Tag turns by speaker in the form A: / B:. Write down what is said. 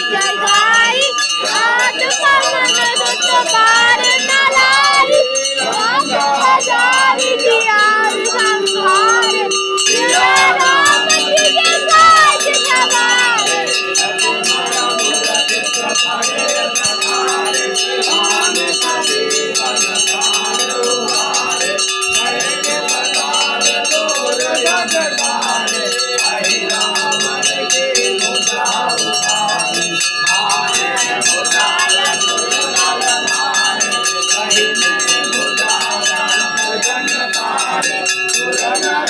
A: जय गाई आज पवन दुत बार न लाई हजारी दियार संहार सिया राम जी के काज सवारे
B: Jai